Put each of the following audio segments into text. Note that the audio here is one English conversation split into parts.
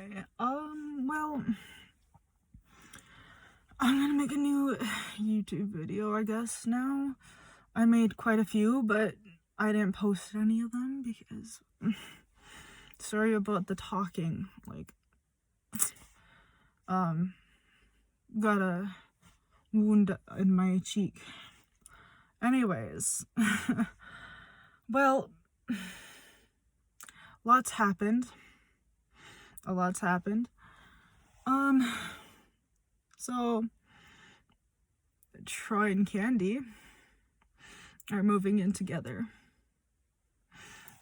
Hi. Well, I'm gonna make a new YouTube video, I guess, now. I made quite a few, but I didn't post any of them because sorry about the talking. Got a wound in my cheek. Anyways, well, lots happened. A lot's happened. So Troy and Candy are moving in together.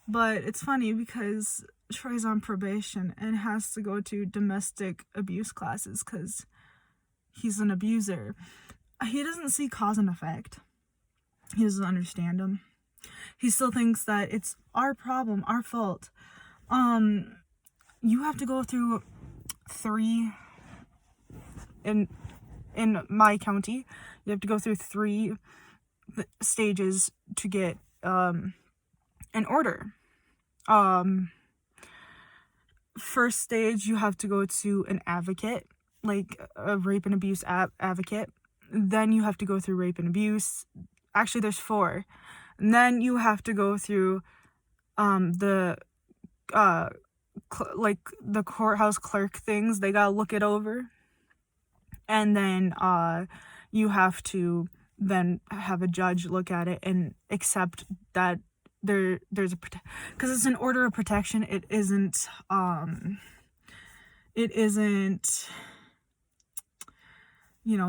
But it's funny because Troy's on probation and has to go to domestic abuse classes because he's an abuser. He doesn't see cause and effect. He doesn't understand them. He still thinks that it's our problem, our fault. You have to go through 3 in my county. You have to go through 3 stages to get an order. First stage, you have to go to an advocate, like a rape and abuse advocate. Then you have to go through rape and abuse. Actually, there's 4. And then you have to go through the courthouse clerk things. They gotta look it over. And then you have to then have a judge look at it and accept that there's a because it's an order of protection. It isn't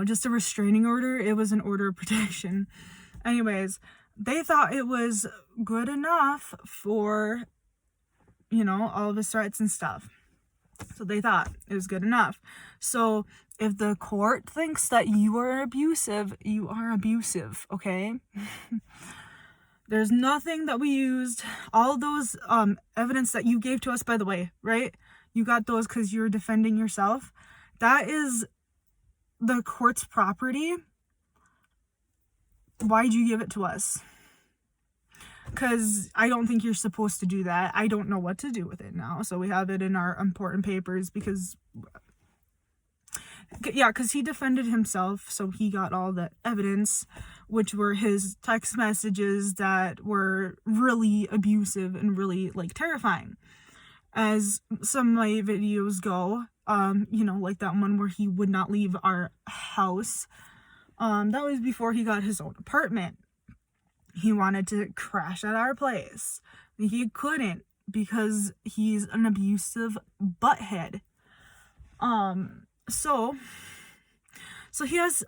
just a restraining order. It was an order of protection. Anyways, they thought it was good enough for all of his threats and stuff. So they thought it was good enough. So if the court thinks that you are abusive, you are abusive, okay? There's nothing that we used. All those evidence that you gave to us, by the way, right? You got those because you were defending yourself. That is the court's property. Why'd you give it to us? Because I don't think you're supposed to do that. I don't know what to do with it now. So we have it in our important papers because he defended himself. So he got all the evidence, which were his text messages that were really abusive and really terrifying. As some of my videos go, like that one where he would not leave our house. That was before he got his own apartment. He wanted to crash at our place. He couldn't because he's an abusive butthead. So he has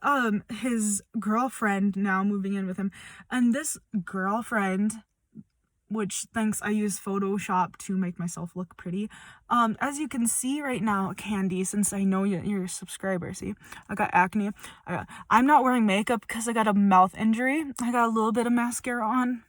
his girlfriend now moving in with him, and this girlfriend, which thanks I use Photoshop to make myself look pretty. As you can see right now, Candy, since I know you're a subscriber, see, I got acne. I'm not wearing makeup because I got a mouth injury. I got a little bit of mascara on.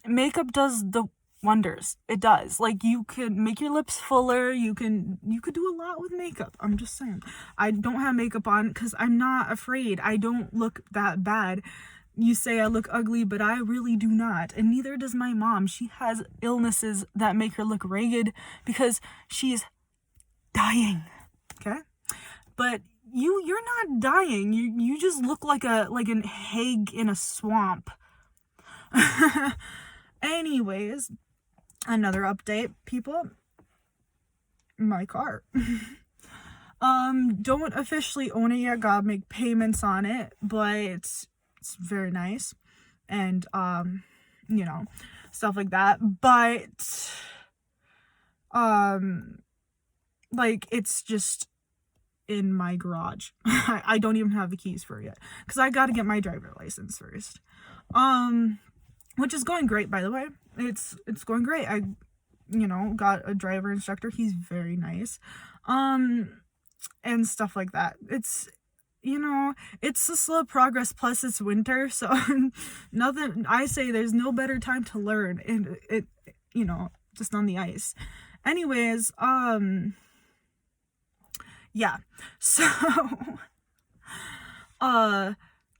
Makeup does the wonders. It does. You could make your lips fuller. You could do a lot with makeup. I'm just saying. I don't have makeup on because I'm not afraid. I don't look that bad. You say I look ugly, but I really do not. And neither does my mom. She has illnesses that make her look ragged because she's dying. Okay? But you're not dying. You just look like an hag in a swamp. Anyways, another update, people. My car. Don't officially own it yet. Gotta make payments on it, but it's very nice, and stuff like that. But it's just in my garage. I don't even have the keys for it yet because I gotta get my driver license first. Which is going great, by the way. It's going great. I got a driver instructor. He's very nice. And stuff like that. It's it's a slow progress, plus it's winter, so nothing. I say there's no better time to learn, and it just on the ice. Anyways, yeah. So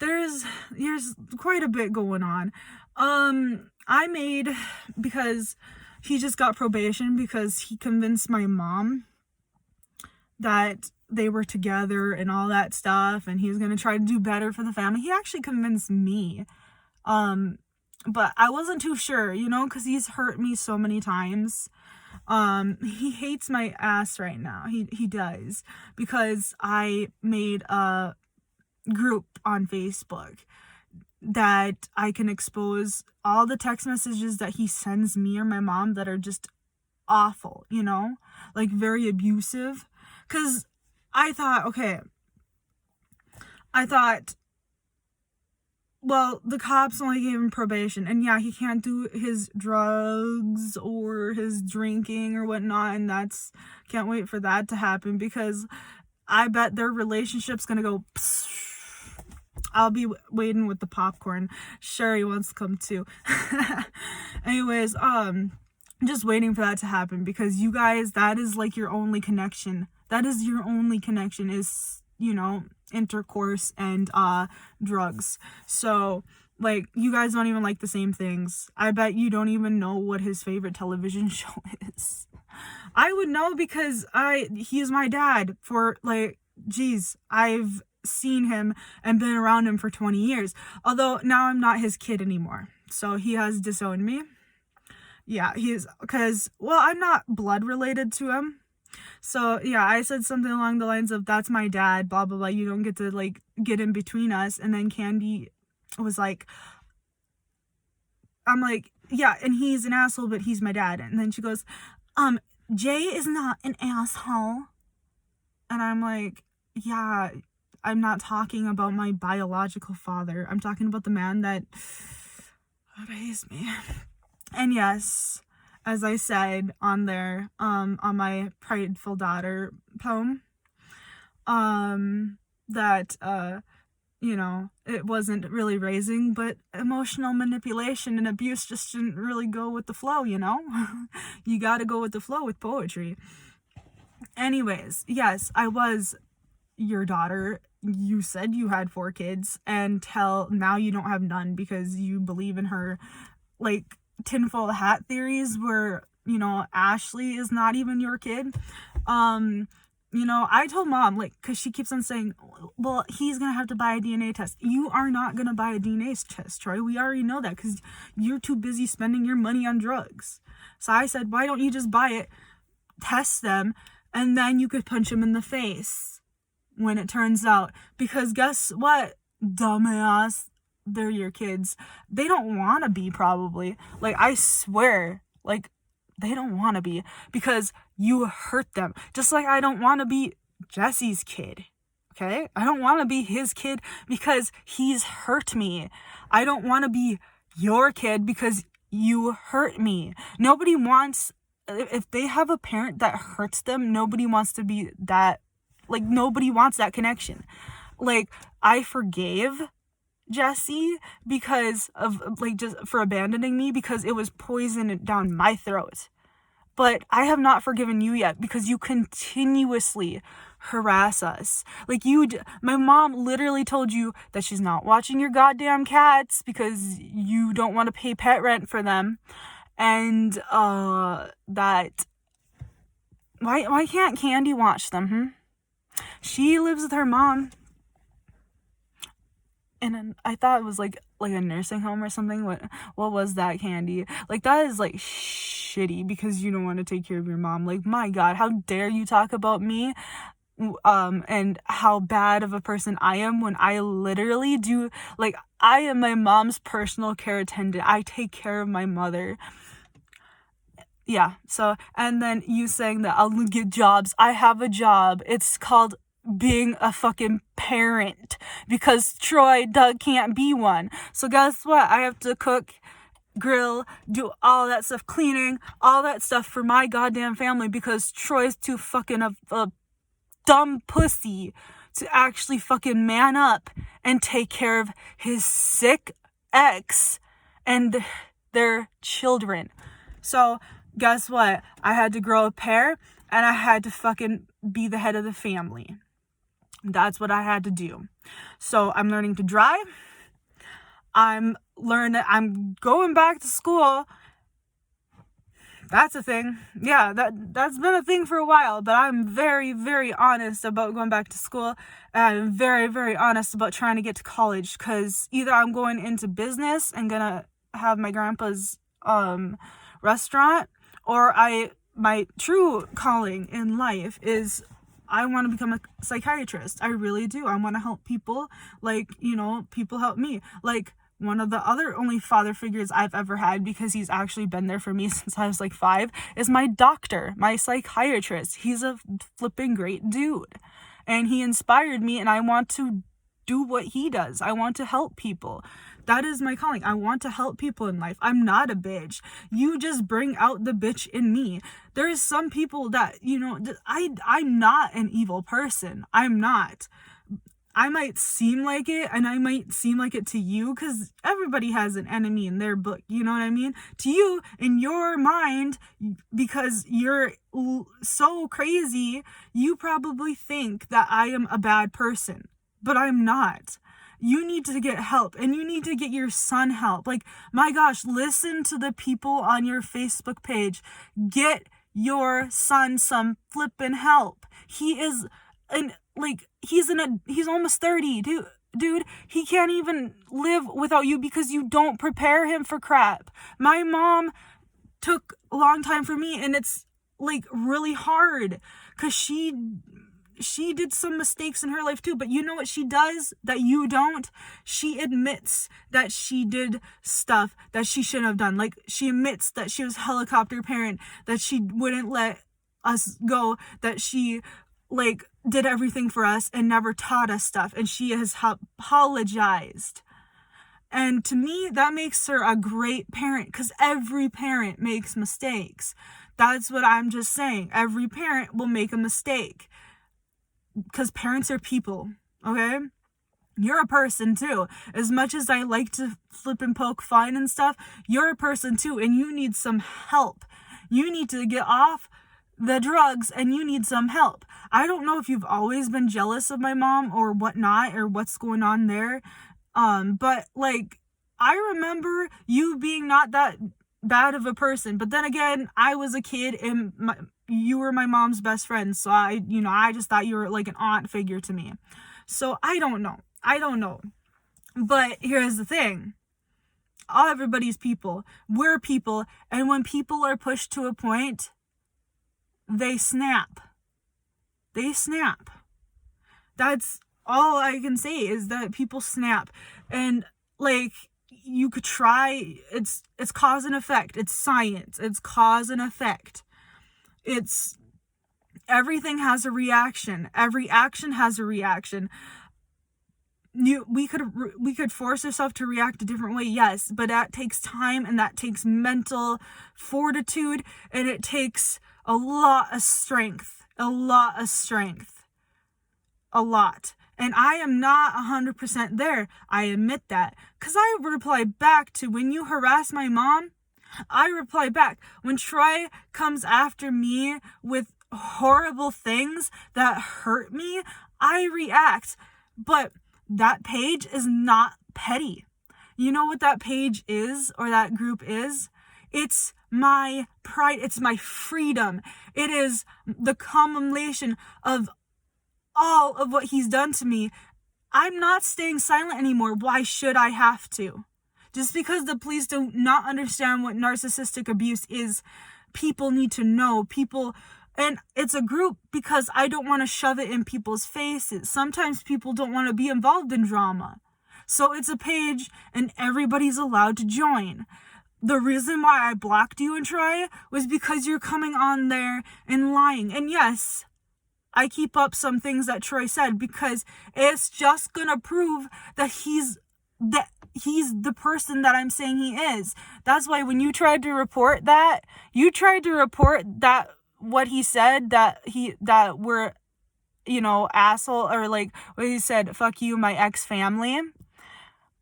there's quite a bit going on. I made, because he just got probation because he convinced my mom that they were together and all that stuff, and he was going to try to do better for the family. He actually convinced me. But I wasn't too sure, because he's hurt me so many times. He hates my ass right now. He does, because I made a group on Facebook that I can expose all the text messages that he sends me or my mom that are just awful, like very abusive. Because I thought, well, the cops only gave him probation, and yeah, he can't do his drugs or his drinking or whatnot, and can't wait for that to happen, because I bet their relationship's gonna go psh. I'll be waiting with the popcorn. Sherry wants to come too. Anyways, just waiting for that to happen, because you guys, that is like your only connection. That is your only connection, is, intercourse and drugs. So, like, you guys don't even like the same things. I bet you don't even know what his favorite television show is. I would know, because he is my dad for, like, geez, I've seen him and been around him for 20 years. Although now I'm not his kid anymore. So he has disowned me. Yeah, because, well, I'm not blood related to him. So yeah, I said something along the lines of, that's my dad, blah, blah, blah. You don't get to, like, get in between us. And then Candy was like, I'm like, yeah, and he's an asshole, but he's my dad. And then she goes, Jay is not an asshole. And I'm like, yeah, I'm not talking about my biological father. I'm talking about the man that raised me. And yes, as I said on there, on my Prideful Daughter poem, that, it wasn't really raising, but emotional manipulation and abuse just didn't really go with the flow, You gotta go with the flow with poetry. Anyways, yes, I was your daughter. You said you had 4 kids, and now you don't have none because you believe in her, like, tinfoil hat theories where, Ashley is not even your kid. I told Mom, like, because she keeps on saying, well, he's gonna have to buy a DNA test. You are not gonna buy a DNA test, Troy. We already know that, because you're too busy spending your money on drugs. So I said, why don't you just buy it, test them, and then you could punch him in the face when it turns out. Because guess what, dumbass? They're your kids. They don't want to be, probably. Like, I swear, like, they don't want to be, because you hurt them. Just like I don't want to be Jesse's kid. Okay? I don't want to be his kid because he's hurt me. I don't want to be your kid because you hurt me. Nobody wants, if they have a parent that hurts them, nobody wants to be that, like, nobody wants that connection. Like, I forgave Jesse because of, like, just for abandoning me, because it was poison down my throat. But I have not forgiven you yet, because you continuously harass us. Like, my mom literally told you that she's not watching your goddamn cats because you don't want to pay pet rent for them. And that why can't Candy watch them? She lives with her mom. And I thought it was like a nursing home or something. What was that, Candy? Like, that is, like, shitty because you don't want to take care of your mom. Like, my God, how dare you talk about me and how bad of a person I am, when I literally do, like, I am my mom's personal care attendant. I take care of my mother. Yeah, so, and then you saying that I'll get jobs. I have a job. It's called being a fucking parent, because Troy Doug can't be one. So guess what? I have to cook, grill, do all that stuff, cleaning, all that stuff for my goddamn family, because Troy's too fucking a dumb pussy to actually fucking man up and take care of his sick ex and their children. So guess what? I had to grow a pair, and I had to fucking be the head of the family. That's what I had to do. So I'm learning to drive. I'm learn that I'm going back to school. That's a thing. Yeah, that's been a thing for a while, but I'm very, very honest about going back to school. And I'm very, very honest about trying to get to college, because either I'm going into business and gonna have my grandpa's restaurant, or my true calling in life is I want to become a psychiatrist. I really do. I want to help people, like, people help me. Like, one of the other only father figures I've ever had, because he's actually been there for me since I was like 5, is my doctor, my psychiatrist. He's a flipping great dude. And he inspired me, and I want to do what he does. I want to help people. That is my calling. I want to help people in life. I'm not a bitch. You just bring out the bitch in me. There's some people that, I'm not an evil person. I'm not. I might seem like it, and I might seem like it to you, because everybody has an enemy in their book, you know what I mean? To you, in your mind, because you're so crazy, you probably think that I am a bad person, but I'm not. You need to get help, and you need to get your son help. Like, my gosh, listen to the people on your Facebook page. Get your son some flippin' help. He is he's almost 30, dude. He can't even live without you, because you don't prepare him for crap. My mom took a long time for me, and it's like really hard, because she did some mistakes in her life too, but you know what she does that you don't? She admits that she did stuff that she shouldn't have done. Like, she admits that she was helicopter parent, that she wouldn't let us go, that she did everything for us and never taught us stuff, and she has apologized. And to me, that makes her a great parent, because every parent makes mistakes. That's what I'm just saying. Every parent will make a mistake, because parents are people, okay? You're a person too. As much as I like to flip and poke fun and stuff, you're a person too, and you need some help. You need to get off the drugs, and you need some help. I don't know if you've always been jealous of my mom or whatnot, or what's going on there. But I remember you being not that bad of a person, but then again, I was a kid, and you were my mom's best friend, so I just thought you were like an aunt figure to me. So I don't know. But here's the thing. Everybody's people. We're people, and when people are pushed to a point, they snap. That's all I can say, is that people snap. And you could try, it's cause and effect. It's science. It's cause and effect. It's everything has a reaction. Every action has a reaction. We could force ourselves to react a different way, yes, but that takes time, and that takes mental fortitude, and it takes a lot of strength. And I am not 100% there. I admit that, because I reply back to when you harass my mom. I reply back when Troy comes after me with horrible things that hurt me. I react, but that page is not petty. You know what that page is, or that group is? It's my pride. It's my freedom. It is the culmination of all of what he's done to me. I'm not staying silent anymore. Why should I have to? Just because the police do not understand what narcissistic abuse is, people need to know. And it's a group, because I don't want to shove it in people's faces. Sometimes people don't want to be involved in drama. So it's a page, and everybody's allowed to join. The reason why I blocked you and Troy was because you're coming on there and lying. And yes, I keep up some things that Troy said, because it's just gonna prove that he's the person that I'm saying he is. That's why when you tried to report that, what he said, that we're, asshole, or what he said, fuck you, my ex-family.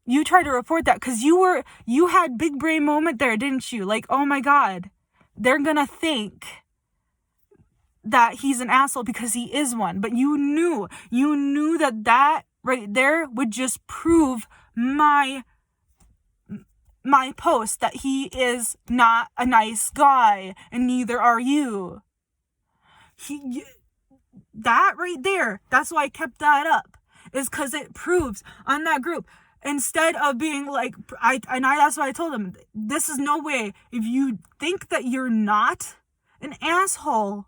You tried to report that because you had big brain moment there, didn't you? Oh my God, they're gonna think that he's an asshole because he is one. But you knew that right there would just prove my my post that he is not a nice guy, and neither are you. That right there, that's why I kept that up, is because it proves on that group, instead of being like, that's why I told him, this is no way. If you think that you're not an asshole,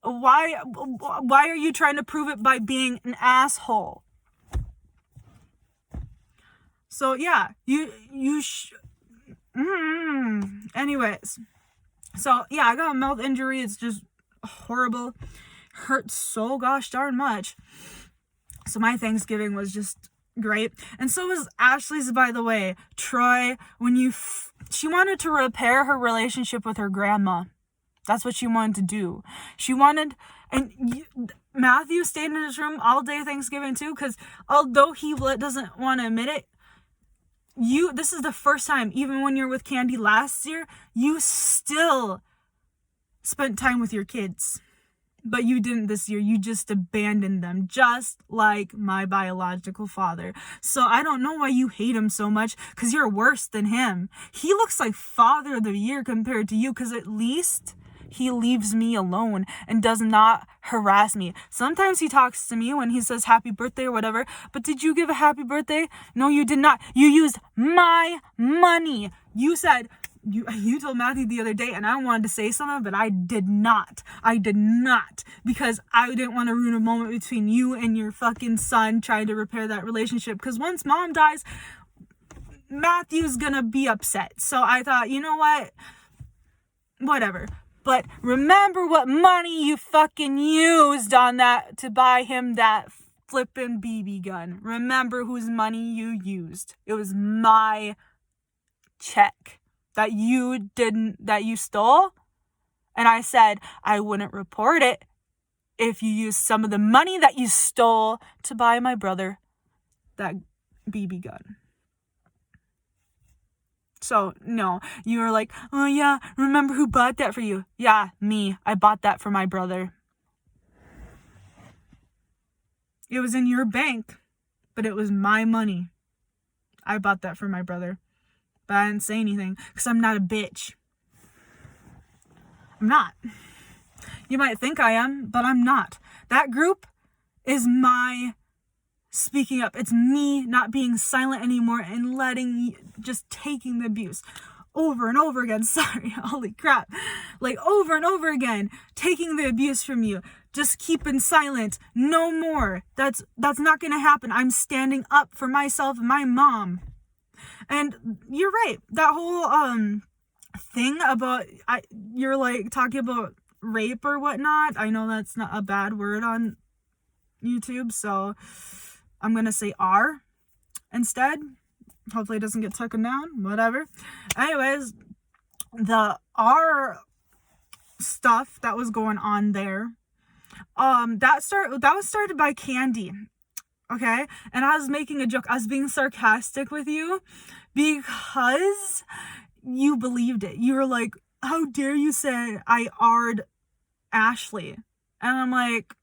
why are you trying to prove it by being an asshole? So yeah, anyways, so yeah, I got a mouth injury. It's just horrible, hurts so gosh darn much. So my Thanksgiving was just great, and so was Ashley's, by the way. Troy, when she wanted to repair her relationship with her grandma. That's what she wanted to do. She wanted, Matthew stayed in his room all day Thanksgiving too, because although he doesn't want to admit it, this is the first time, even when you're with Candy last year, you still spent time with your kids. But you didn't this year. You just abandoned them, just like my biological father. So I don't know why you hate him so much, because you're worse than him. He looks like Father of the Year compared to you, because at least he leaves me alone and does not harass me. Sometimes he talks to me when he says happy birthday or whatever, but did you give a happy birthday? No, you did not. You used my money. You said, you told Matthew the other day, and I wanted to say something, but I did not, because I didn't want to ruin a moment between you and your fucking son trying to repair that relationship, because once mom dies, Matthew's gonna be upset. So I thought, you know what, whatever. But remember what money you fucking used on that to buy him that flippin' BB gun. Remember whose money you used. It was my check that you stole. And I said I wouldn't report it if you used some of the money that you stole to buy my brother that BB gun. So, no, you were like, oh yeah, remember who bought that for you? Yeah, me. I bought that for my brother. It was in your bank, but it was my money. I bought that for my brother. But I didn't say anything, because I'm not a bitch. I'm not. You might think I am, but I'm not. That group is my speaking up. It's me not being silent anymore and just taking the abuse over and over again. Sorry, holy crap. Like over and over again, taking the abuse from you. Just keeping silent. No more. That's not gonna happen. I'm standing up for myself and my mom. And you're right. That whole thing about you're like talking about rape or whatnot. I know that's not a bad word on YouTube, so I'm gonna say R instead. Hopefully it doesn't get taken down. Whatever. Anyways, the R stuff that was going on there, that was started by Candy. Okay? And I was making a joke. I was being sarcastic with you because you believed it. You were like, how dare you say I R'd Ashley? And I'm like,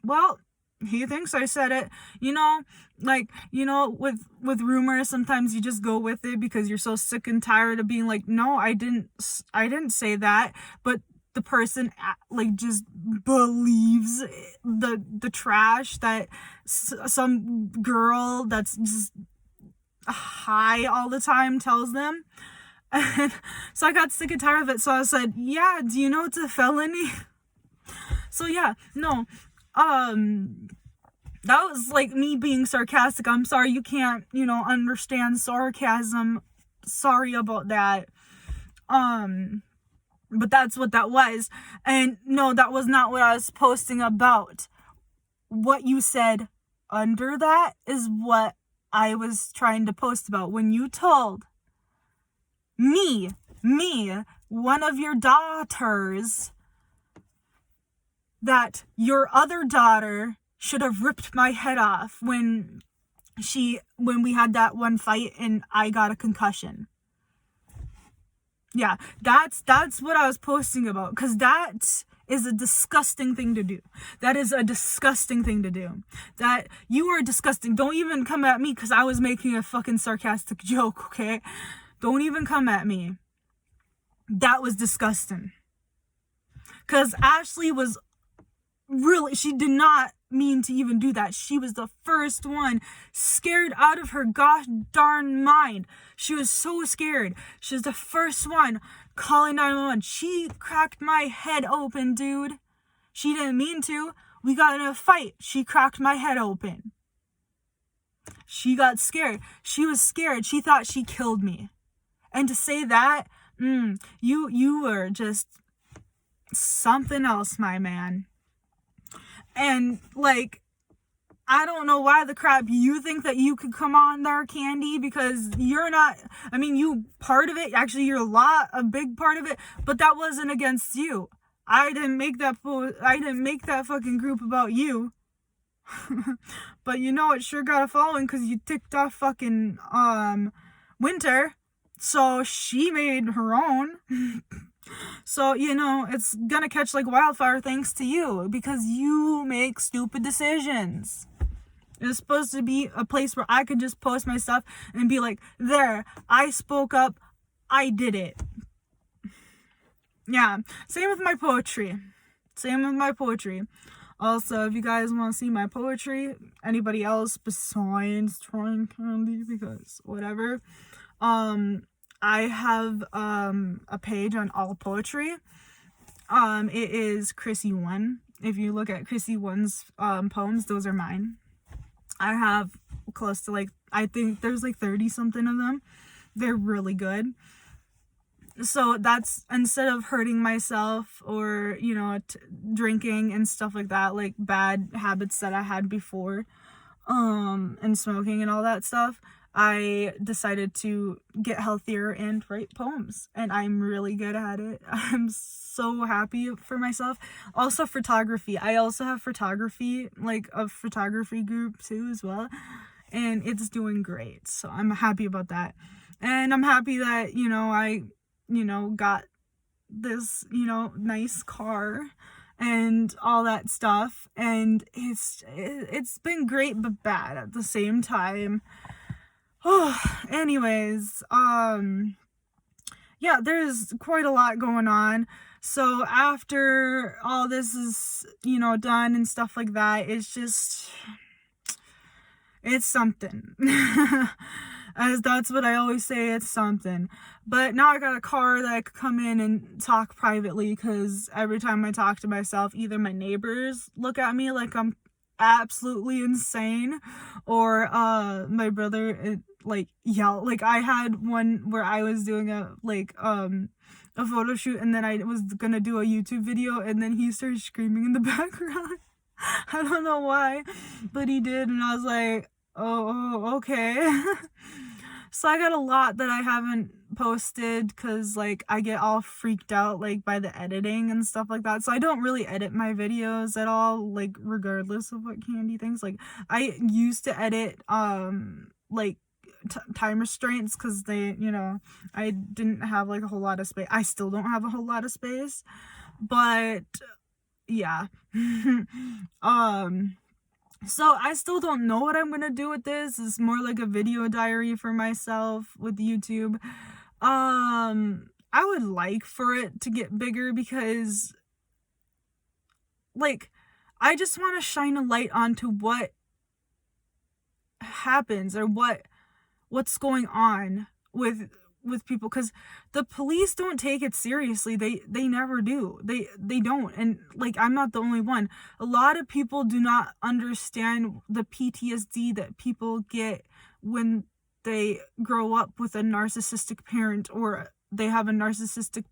well, he thinks I said it. With rumors, sometimes you just go with it because you're so sick and tired of being like, no, I didn't say that. But the person just believes the trash that some girl that's just high all the time tells them. And so I got sick and tired of it. So I said, yeah, do you know it's a felony? So yeah, no. That was like me being sarcastic. I'm sorry you can't, understand sarcasm. Sorry about that. But that's what that was. And no, that was not what I was posting about. What you said under that is what I was trying to post about. When you told me, one of your daughters, that your other daughter should have ripped my head off when we had that one fight and I got a concussion. Yeah, that's what I was posting about, because that is a disgusting thing to do. That is a disgusting thing to do. That you are disgusting. Don't even come at me because I was making a fucking sarcastic joke, okay? Don't even come at me. That was disgusting. Because Ashley was really, she did not mean to even do that. She was the first one, scared out of her gosh darn mind. She was so scared. She was the first one calling 911. She cracked my head open, dude. She didn't mean to. We got in a fight. She cracked my head open. She got scared. She was scared. She thought she killed me. And to say that, you were just something else, my man. And, like, I don't know why the crap you think that you could come on there, Candy, because you're not, I mean, you part of it, actually you're a big part of it, but that wasn't against you. I didn't make that fucking group about you. But you know it sure got a following because you ticked off fucking, Winter. So she made her own. So, you know, it's gonna catch like wildfire thanks to you because you make stupid decisions. It's supposed to be a place where I could just post my stuff and be like, there, I spoke up, I did it. Yeah, same with my poetry. Also, if you guys want to see my poetry, anybody else besides Trying Candy, because whatever, I have a page on all poetry. It is Chrissy 1. If you look at Chrissy 1's poems, those are mine. I have close to like, I think there's like 30 something of them. They're really good. So that's, instead of hurting myself or, you know, drinking and stuff like that, like bad habits that I had before, and smoking and all that stuff, I decided to get healthier and write poems, and I'm really good at it. I'm so happy for myself. Also photography. I also have photography, like a photography group too as well, and it's doing great. So I'm happy about that. And I'm happy that, you know, I, you know, got this, you know, nice car and all that stuff, and it's been great but bad at the same time. Oh, anyways, yeah, there's quite a lot going on. So after all this is, you know, done and stuff like that, it's something. As that's what I always say, it's something. But now I got a car that I could come in and talk privately, because every time I talk to myself, either my neighbors look at me like I'm absolutely insane, or my brother like yell. Like I had one where I was doing a photo shoot, and then I was gonna do a YouTube video, and then he started screaming in the background. I don't know why, but he did, and I was like, oh okay. So I got a lot that I haven't posted because, like, I get all freaked out, like, by the editing and stuff like that. So I don't really edit my videos at all, like, regardless of what Candy thinks. Like, I used to edit, like, time restraints because they, you know, I didn't have, like, a whole lot of space. I still don't have a whole lot of space. But, yeah. So I still don't know what I'm gonna do with this. It's more like a video diary for myself with YouTube. I would like for it to get bigger because, like, I just want to shine a light onto what happens or what's going on with people, because the police don't take it seriously. They never do. They don't. And, like, I'm not the only one. A lot of people do not understand the PTSD that people get when they grow up with a narcissistic parent or they have a narcissistic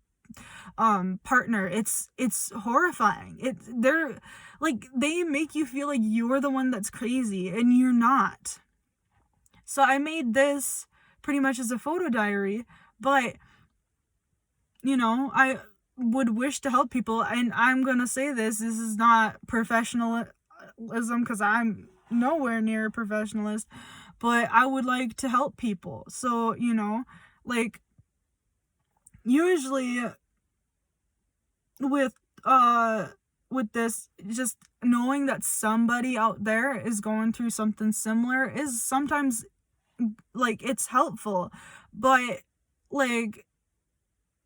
partner. It's horrifying. They're like, they make you feel like you're the one that's crazy, and you're not. So I made this pretty much as a photo diary, but, you know, I would wish to help people, and I'm gonna say this is not professionalism, because I'm nowhere near a professionalist, but I would like to help people. So, you know, like, usually with with this, just knowing that somebody out there is going through something similar is sometimes, like, it's helpful, but, like,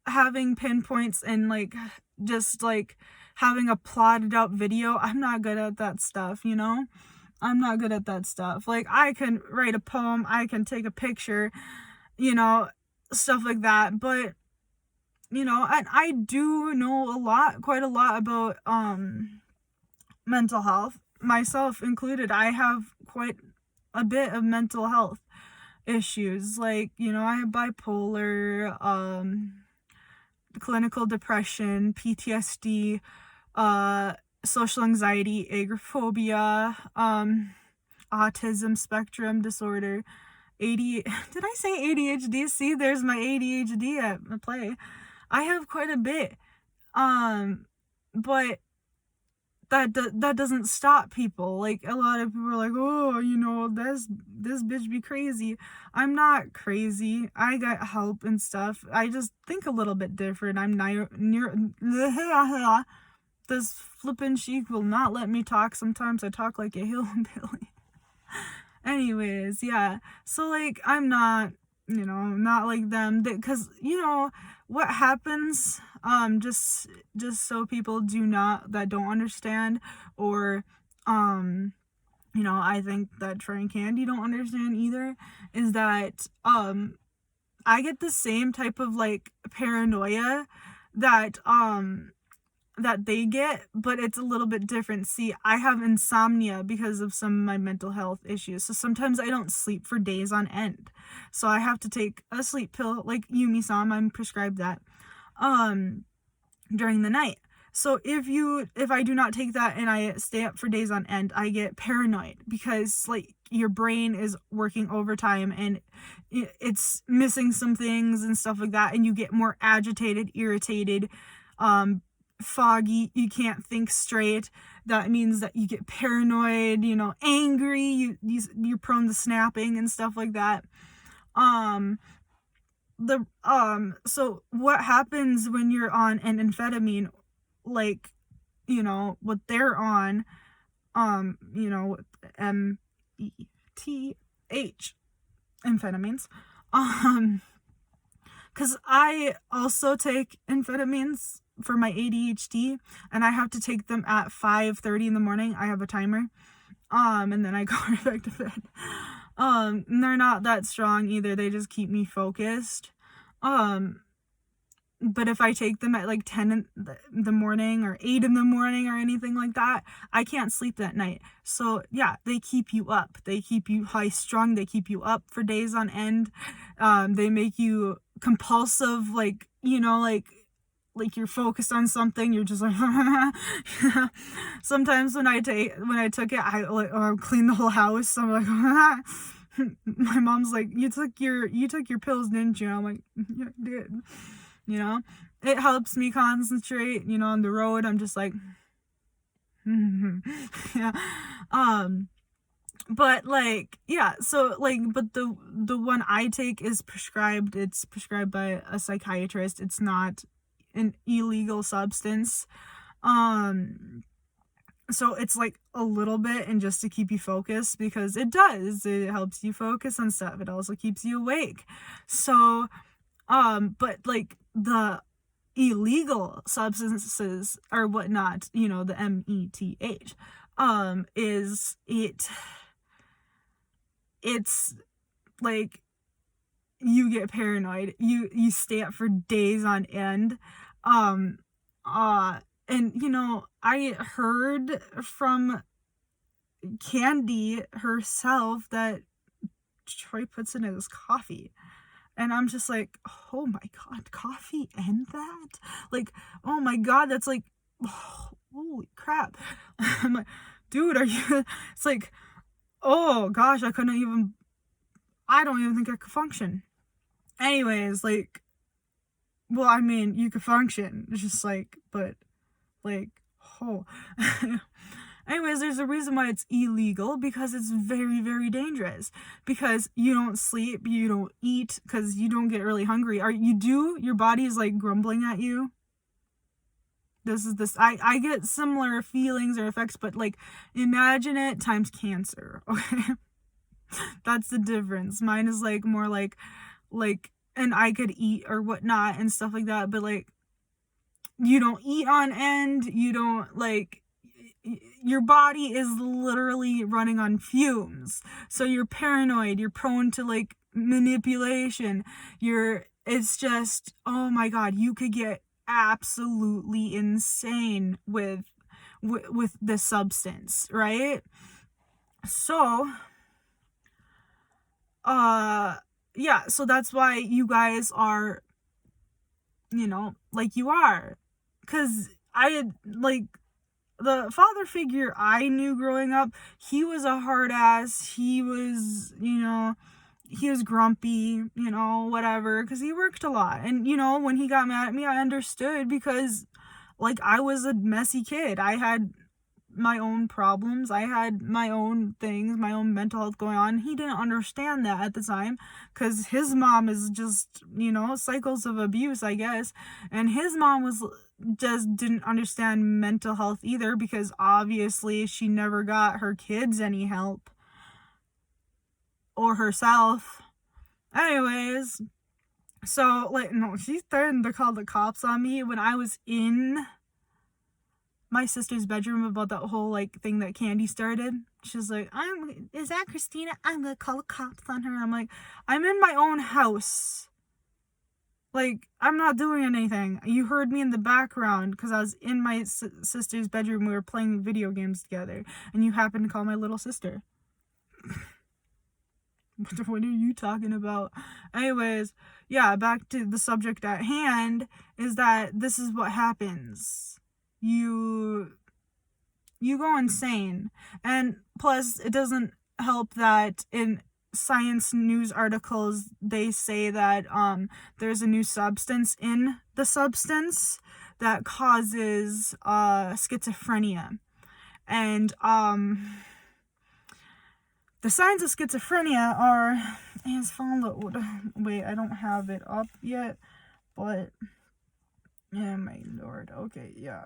having pinpoints and, like, just, like, having a plotted out video, I'm not good at that stuff, you know? I'm not good at that stuff. Like, I can write a poem, I can take a picture, you know, stuff like that, but, you know, and I do know quite a lot about, mental health, myself included. I have quite a bit of mental health issues. Like, you know, I have bipolar, clinical depression, PTSD, uh, social anxiety, agoraphobia, autism spectrum disorder, did I say ADHD? See, there's my ADHD at play. I have quite a bit. But that doesn't stop people. Like, a lot of people are like, oh, you know, this bitch be crazy. I'm not crazy. I got help and stuff. I just think a little bit different. I'm near this flippin' sheik will not let me talk. Sometimes I talk like a hillbilly. Anyways, yeah. So, like, I'm not, you know, not like them, because, you know, what happens, just so people that don't understand, or, you know, I think that Trey and Candy don't understand either, is that, I get the same type of, like, paranoia that, that they get, but it's a little bit different. See, I have insomnia because of some of my mental health issues. So sometimes I don't sleep for days on end. So I have to take a sleep pill, like Yumi-san, I'm prescribed that, during the night. So if I do not take that and I stay up for days on end, I get paranoid, because, like, your brain is working overtime and it's missing some things and stuff like that, and you get more agitated, irritated, foggy, you can't think straight. That means that you get paranoid, you know, angry, you're prone to snapping and stuff like that. So what happens when you're on an amphetamine, like, you know, what they're on, you know, METH amphetamines, because I also take amphetamines for my ADHD, and I have to take them at 5:30 in the morning. I have a timer, and then I go right back to bed. And they're not that strong either. They just keep me focused. But if I take them at like 10 in the morning or 8 in the morning or anything like that, I can't sleep that night. So yeah, they keep you up. They keep you high strung. They keep you up for days on end. They make you compulsive, like, you know, like you're focused on something, you're just like sometimes when I took it, I like, clean the whole house. I'm like my mom's like, you took your pills, didn't you? I'm like, yeah, I did. You know, it helps me concentrate, you know, on the road. I'm just like yeah. But, like, yeah, so, like, but the one I take is prescribed. It's prescribed by a psychiatrist. It's not an illegal substance. So it's like a little bit, and just to keep you focused, because it helps you focus on stuff. It also keeps you awake. So, but, like, the illegal substances or whatnot, you know, the METH, it's like, you get paranoid, you stay up for days on end, and, you know, I heard from Candy herself that Troy puts in his coffee, and I'm just like, oh my god, coffee and that, like, oh my god, that's like, oh, holy crap. I'm like, dude, are you, it's like, oh gosh, I don't even think I could function. Anyways, like, well, I mean, you could function. It's just like, but, like, oh. Anyways, there's a reason why it's illegal, because it's very, very dangerous. Because you don't sleep, you don't eat, because you don't get really hungry. Your body is, like, grumbling at you. I get similar feelings or effects, but like imagine it times cancer. Okay. That's the difference. Mine is like more like and I could eat or whatnot and stuff like that, but like you don't eat on end, you don't like your body is literally running on fumes. So you're paranoid, you're prone to like manipulation. It's just, oh my god, you could get absolutely insane with this substance, right? So yeah, so that's why you guys are, like you are. Cuz I had like the father figure I knew growing up, he was a hard ass. He was, he was grumpy, whatever, because he worked a lot. And, when he got mad at me, I understood because, like, I was a messy kid. I had my own problems. I had my own things, my own mental health going on. He didn't understand that at the time because his mom is just, cycles of abuse, I guess. And his mom just didn't understand mental health either because obviously she never got her kids any help or herself. Anyways, so like, no, she threatened to call the cops on me when I was in my sister's bedroom about that whole like thing that Candy started. She's like, is that Christina? I'm gonna call the cops on her. I'm like, I'm in my own house. Like, I'm not doing anything. You heard me in the background because I was in my sister's bedroom. We were playing video games together, and you happened to call my little sister. What are you talking about? Anyways, yeah, back to the subject at hand is that this is what happens. You go insane. And plus, it doesn't help that in science news articles they say that there's a new substance in the substance that causes schizophrenia. And the signs of schizophrenia are as follows. Wait, I don't have it up yet, but yeah, my lord. Okay, yeah.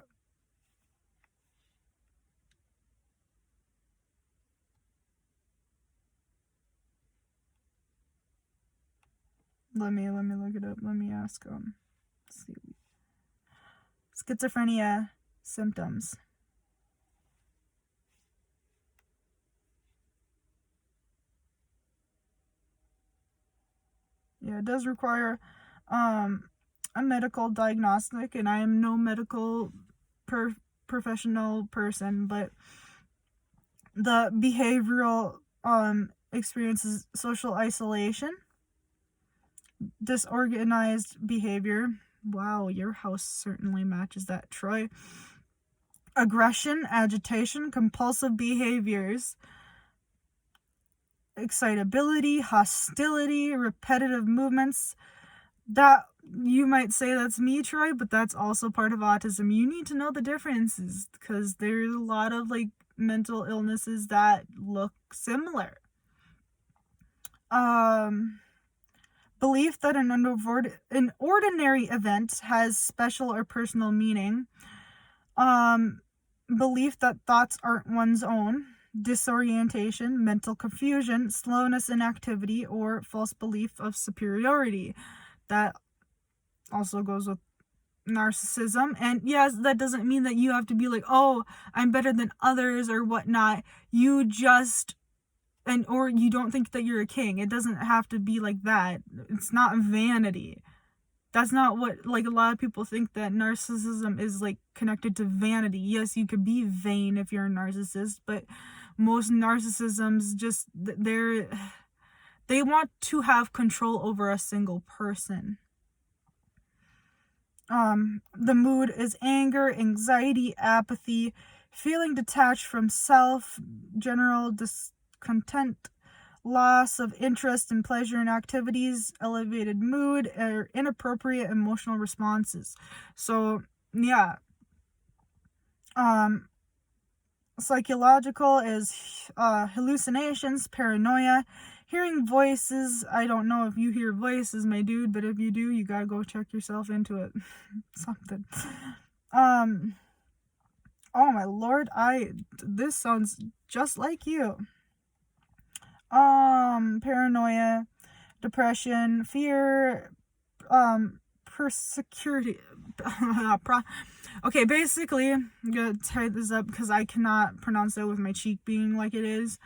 Let me look it up. Let me ask let's see. Schizophrenia symptoms. Yeah, it does require a medical diagnostic, and I am no medical professional person, but the behavioral experiences social isolation, disorganized behavior. Wow, your house certainly matches that, Troy. Aggression, agitation, compulsive behaviors, excitability, hostility, repetitive movements. That you might say that's me, Troy, but that's also part of autism. You need to know the differences because there's a lot of like mental illnesses that look similar. Belief that an ordinary event has special or personal meaning. Belief that thoughts aren't one's own. Disorientation, mental confusion, slowness in activity, or false belief of superiority. That also goes with narcissism. And yes, that doesn't mean that you have to be like, oh, I'm better than others or whatnot. You just or you don't think that you're a king. It doesn't have to be like that. It's not vanity. That's not what, like, a lot of people think that narcissism is like connected to vanity. Yes, you could be vain if you're a narcissist, but most narcissisms just they want to have control over a single person. The mood is anger, anxiety, apathy, feeling detached from self, general discontent, loss of interest and pleasure in activities, elevated mood, or inappropriate emotional responses. So, yeah. Psychological is hallucinations, paranoia, hearing voices. I don't know if you hear voices, my dude, but if you do, you gotta go check yourself into it. Something. Oh my lord, this sounds just like you. Paranoia, depression, fear, persecurity. Okay, basically, I'm gonna type this up because I cannot pronounce it with my cheek being like it is.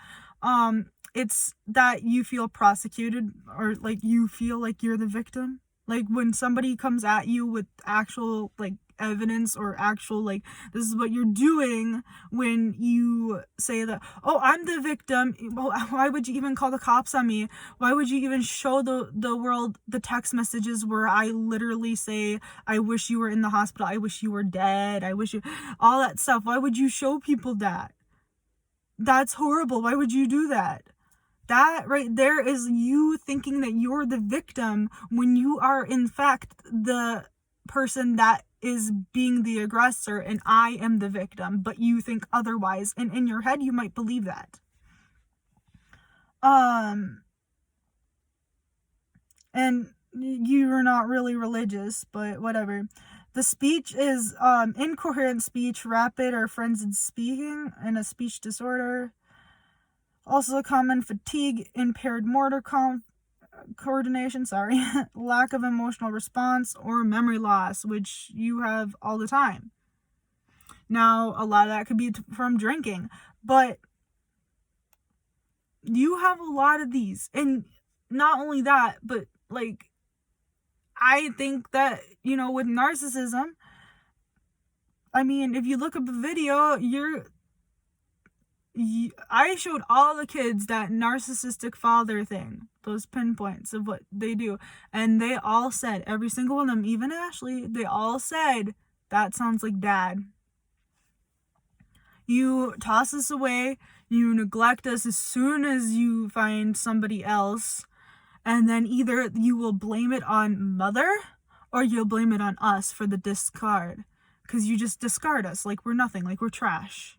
It's that you feel prosecuted, or like you feel like you're the victim. Like when somebody comes at you with actual like evidence, or actual like, this is what you're doing, when you say that, oh, I'm the victim, well, why would you even call the cops on me? Why would you even show the world the text messages where I literally say, I wish you were in the hospital, I wish you were dead, I wish you, all that stuff? Why would you show people that? That's horrible. Why would you do that? That right there is you thinking that you're the victim when you are in fact the person that is being the aggressor, and I am the victim, but you think otherwise, and in your head you might believe that. And you're not really religious, but whatever. The speech is incoherent speech, rapid or frenzied speaking, and a speech disorder. Also common fatigue, impaired motor coordination, lack of emotional response, or memory loss, which you have all the time. Now, a lot of that could be from drinking, but you have a lot of these. And not only that, but like, I think that, with narcissism, I mean, if you look up a video, I showed all the kids that narcissistic father thing, those pinpoints of what they do, and they all said, every single one of them, even Ashley, they all said, that sounds like dad. You toss us away, you neglect us as soon as you find somebody else, and then either you will blame it on mother, or you'll blame it on us for the discard, because you just discard us like we're nothing, like we're trash.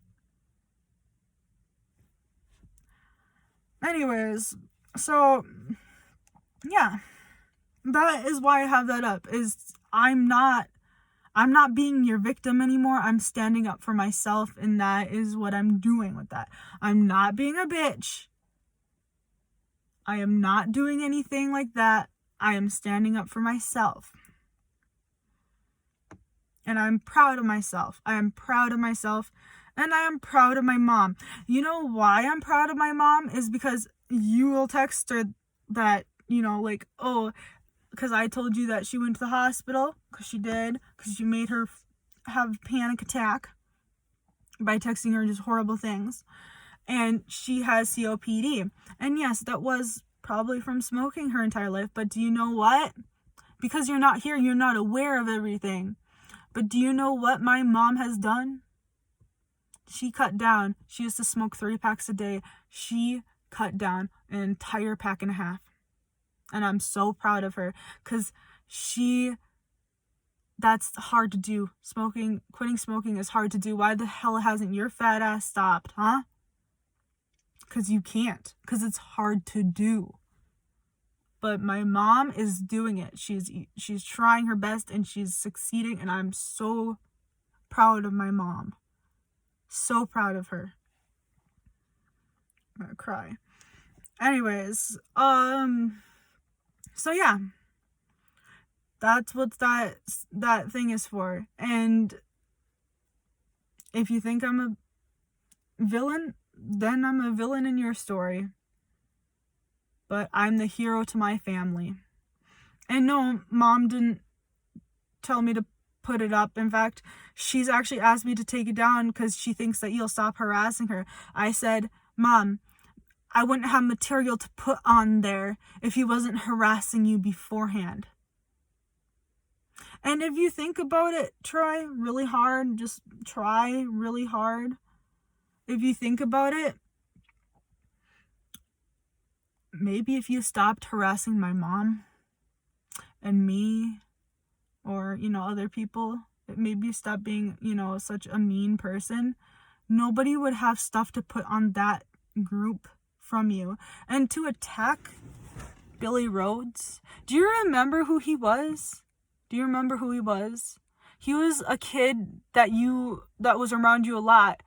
Anyways, so yeah, that is why I have that up, is I'm not being your victim anymore. I'm standing up for myself, and that is what I'm doing with that. I'm not being a bitch. I am not doing anything like that. I am standing up for myself. And I'm proud of myself. I am proud of myself. And I am proud of my mom. You know why I'm proud of my mom? Is because you will text her that, like, oh, because I told you that she went to the hospital. Because she did. Because you made her have a panic attack by texting her just horrible things. And she has COPD. And yes, that was probably from smoking her entire life. But do you know what? Because you're not here, you're not aware of everything. But do you know what my mom has done? She cut down. She used to smoke 3 packs a day. She cut down an entire pack and a half. And I'm so proud of her, because that's hard to do. Quitting smoking is hard to do. Why the hell hasn't your fat ass stopped, huh? Because you can't. Because it's hard to do. But my mom is doing it. She's trying her best, and she's succeeding, and I'm so proud of my mom. So proud of her. I'm gonna cry. Anyways, so yeah. That's what that thing is for. And if you think I'm a villain, then I'm a villain in your story. But I'm the hero to my family. And no, mom didn't tell me to put it up. In fact, she's actually asked me to take it down because she thinks that you'll stop harassing her. I said, Mom, I wouldn't have material to put on there if he wasn't harassing you beforehand. And if you think about it, try really hard. Just try really hard. If you think about it, maybe if you stopped harassing my mom and me, or, other people, maybe you stop being, such a mean person, nobody would have stuff to put on that group from you. And to attack Billy Rhodes, do you remember who he was? He was a kid that was around you a lot.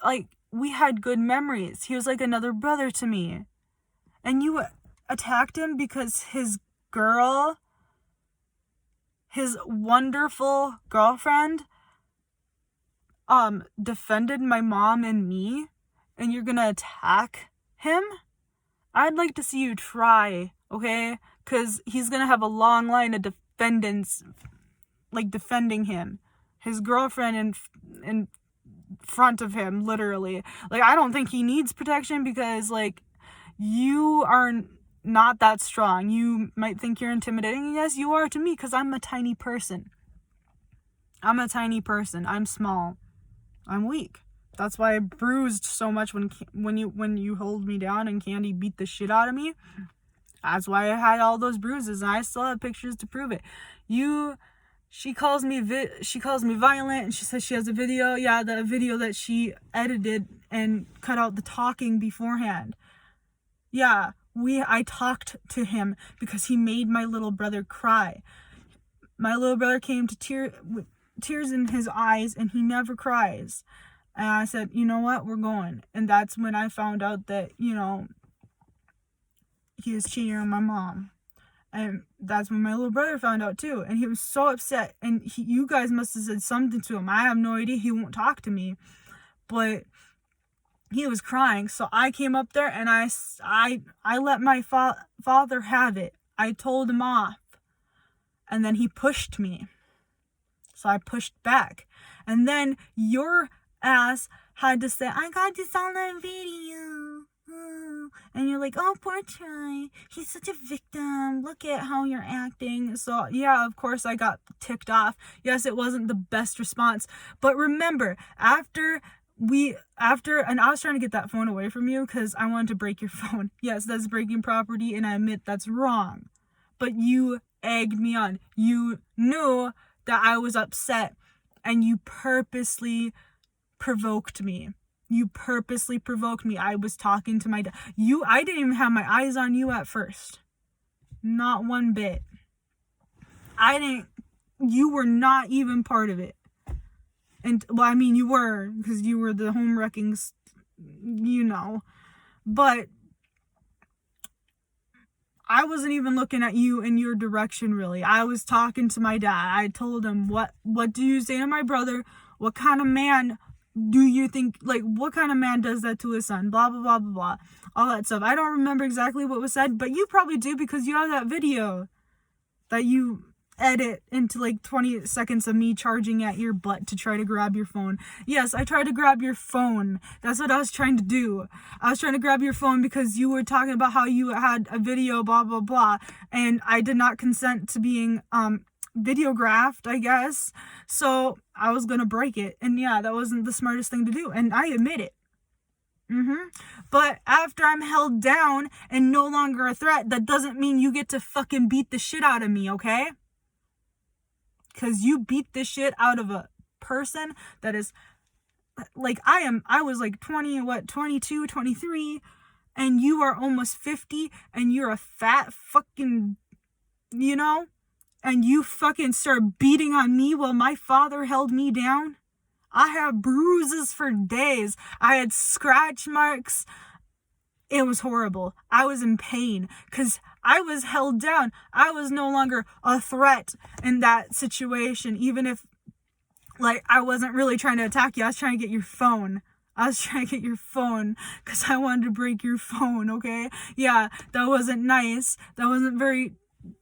Like, we had good memories. He was like another brother to me. And you attacked him because his wonderful girlfriend, defended my mom and me, and you're gonna attack him? I'd like to see you try, okay? Because he's gonna have a long line of defendants, like, defending him. His girlfriend in front of him, literally. Like, I don't think he needs protection because, like, you are not that strong. You might think you're intimidating, and yes, you are to me, because I'm a tiny person. I'm small. I'm weak. That's why I bruised so much when you held me down and Candy beat the shit out of me. That's why I had all those bruises, and I still have pictures to prove it. She calls me violent, and she says she has a video. Yeah, the video that she edited and cut out the talking beforehand. Yeah, I talked to him because he made my little brother cry. My little brother came to tears in his eyes, and he never cries. And I said, you know what, we're going. And that's when I found out that, he was cheating on my mom. And that's when my little brother found out too. And he was so upset. And you guys must have said something to him. I have no idea. He won't talk to me. But he was crying. So I came up there and I let my father have it. I told him off. And then he pushed me. So I pushed back. And then your ass had to say, I got this on that video. And you're like, oh, poor Troy. He's such a victim. Look at how you're acting. So, yeah, of course I got ticked off. Yes, it wasn't the best response. But remember, and I was trying to get that phone away from you because I wanted to break your phone. Yes, that's breaking property, and I admit that's wrong. But you egged me on. You knew that I was upset, and you purposely provoked me. I was talking to my dad. I didn't even have my eyes on you at first. Not one bit. You were not even part of it. And, well, I mean, you were, because you were the home wreckings, But I wasn't even looking at you in your direction, really. I was talking to my dad. I told him, what do you say to my brother? What kind of man do you think, like, what kind of man does that to his son? Blah, blah, blah, blah, blah. All that stuff. I don't remember exactly what was said, but you probably do because you have that video that you edit into like 20 seconds of me charging at your butt to try to grab your phone. Yes, I tried to grab your phone. That's what I was trying to do. I was trying to grab your phone because you were talking about how you had a video, blah, blah, blah, and I did not consent to being videographed, I guess. So I was gonna break it, and yeah, that wasn't the smartest thing to do, and I admit it. But after I'm held down and no longer a threat, that doesn't mean you get to fucking beat the shit out of me, okay? Because you beat the shit out of a person that is, like, I was like 22, 23, and you are almost 50, and you're a fat fucking, and you fucking start beating on me while my father held me down. I had bruises for days. I had scratch marks. It was horrible. I was in pain because I was held down. I was no longer a threat in that situation. Even if, like, I wasn't really trying to attack you. I was trying to get your phone. Because I wanted to break your phone, okay? Yeah, that wasn't nice. That wasn't very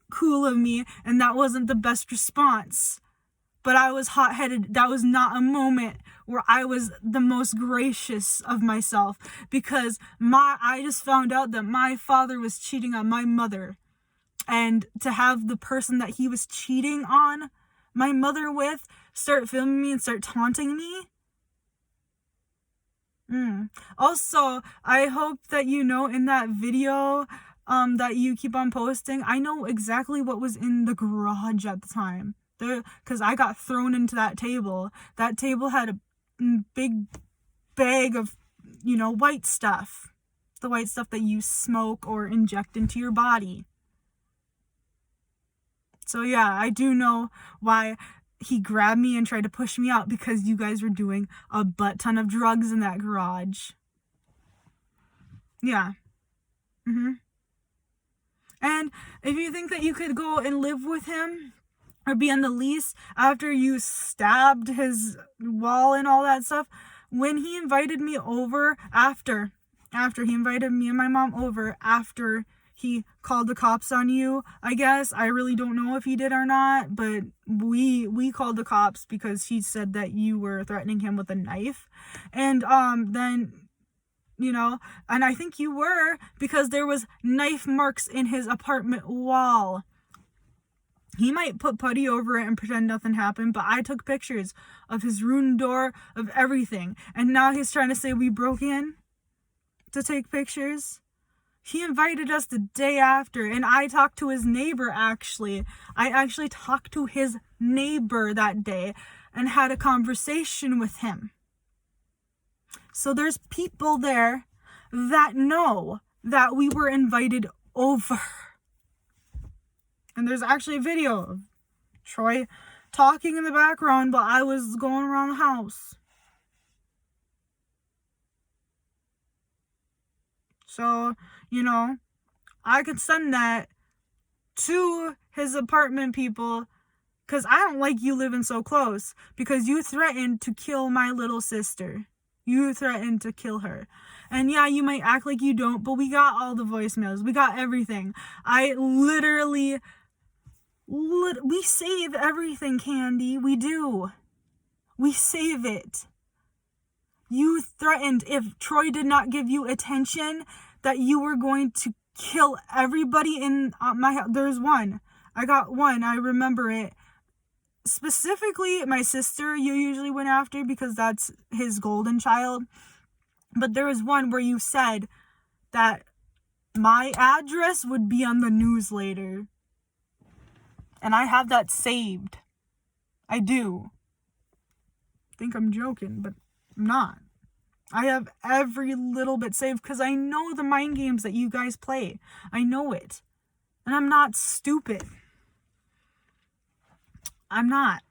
cool of me. And that wasn't the best response. But I was hot-headed. That was not a moment where I was the most gracious of myself, because I just found out that my father was cheating on my mother. And to have the person that he was cheating on my mother with start filming me and start taunting me. Also, I hope that in that video that you keep on posting, I know exactly what was in the garage at the time. Because I got thrown into that table. That table had a big bag of, white stuff. The white stuff that you smoke or inject into your body. So yeah, I do know why he grabbed me and tried to push me out because you guys were doing a butt ton of drugs in that garage. Yeah. And if you think that you could go and live with him or be on the lease after you stabbed his wall and all that stuff, when he invited me over after he invited me and my mom over after he called the cops on you, I guess. I really don't know if he did or not, but we called the cops because he said that you were threatening him with a knife. And then, you know, and I think you were, because there was knife marks in his apartment wall. He might put putty over it and pretend nothing happened, but I took pictures of his ruined door, of everything. And now he's trying to say we broke in to take pictures. He invited us the day after, and I talked to his neighbor, actually. I actually talked to his neighbor that day and had a conversation with him. So there's people there that know that we were invited over. And there's actually a video of Troy talking in the background, but I was going around the house. So, you know, I could send that to his apartment people, because I don't like you living so close, because you threatened to kill my little sister. You threatened to kill her. And yeah, you might act like you don't, but we got all the voicemails. We got everything. I literally... we save everything, Candy. We do. We save it. You threatened, if Troy did not give you attention, that you were going to kill everybody in my house. There's one. I got one. I remember it. Specifically, my sister, you usually went after because that's his golden child. But there was one where you said that my address would be on the news later. And I have that saved. I do. Think I'm joking, but I'm not. I have every little bit saved because I know the mind games that you guys play. I know it. And I'm not stupid. I'm not.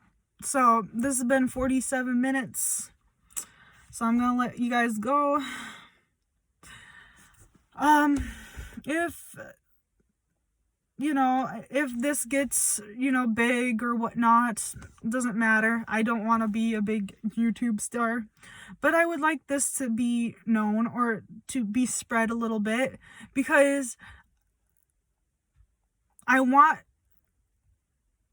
So this has been 47 minutes. So I'm going to let you guys go. If, you know, if this gets, you know, big or whatnot, doesn't matter. I don't want to be a big YouTube star. But I would like this to be known or to be spread a little bit, because I want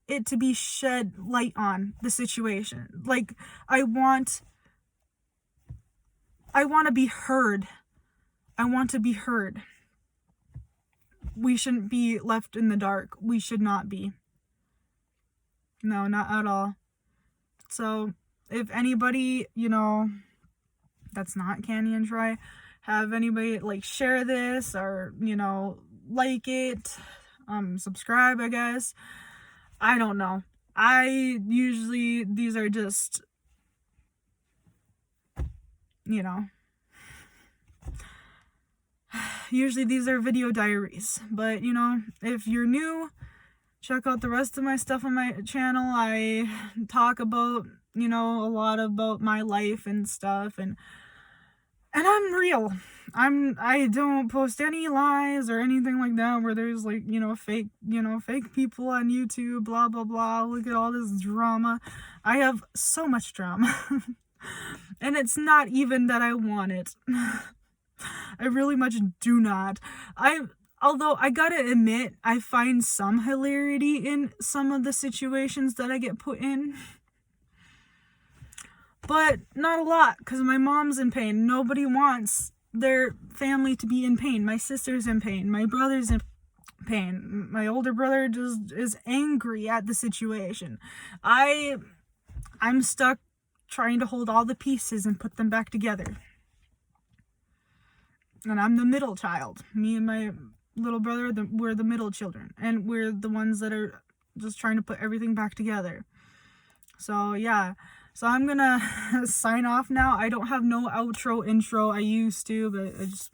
it to be shed light on the situation. Like, I want to be heard. I want to be heard. We shouldn't be left in the dark. We should not be. No, not at all. So, if anybody, you know, that's not Candy and Troy, have anybody, like, share this or, you know, like it, subscribe, I guess. I don't know. These are just, you know, usually these are video diaries, but, you know, if you're new, check out the rest of my stuff on my channel. I talk about, you know, a lot about my life and stuff, and I'm real. I don't post any lies or anything like that where there's, like, you know, fake people on YouTube, blah, blah, blah. Look at all this drama. I have so much drama. And it's not even that I want it. I really much do not. Although I gotta admit, I find some hilarity in some of the situations that I get put in. But not a lot, because my mom's in pain. Nobody wants their family to be in pain. My sister's in pain. My brother's in pain. My older brother just is angry at the situation. I'm stuck trying to hold all the pieces and put them back together. And I'm the middle child. Me and my little brother, we're the middle children. And we're the ones that are just trying to put everything back together. So, yeah. So I'm gonna sign off now. I don't have no outro, intro. I used to, but I just...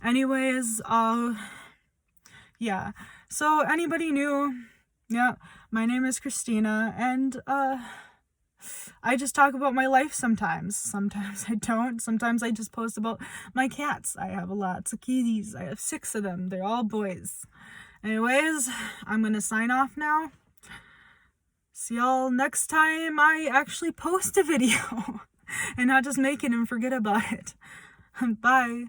Anyways, yeah. So anybody new, Yeah, my name is Christina, and I just talk about my life sometimes. Sometimes I don't. Sometimes I just post about my cats. I have lots of kitties. I have 6 of them. They're all boys. Anyways, I'm gonna sign off now. See y'all next time I actually post a video and not just make it and forget about it. Bye.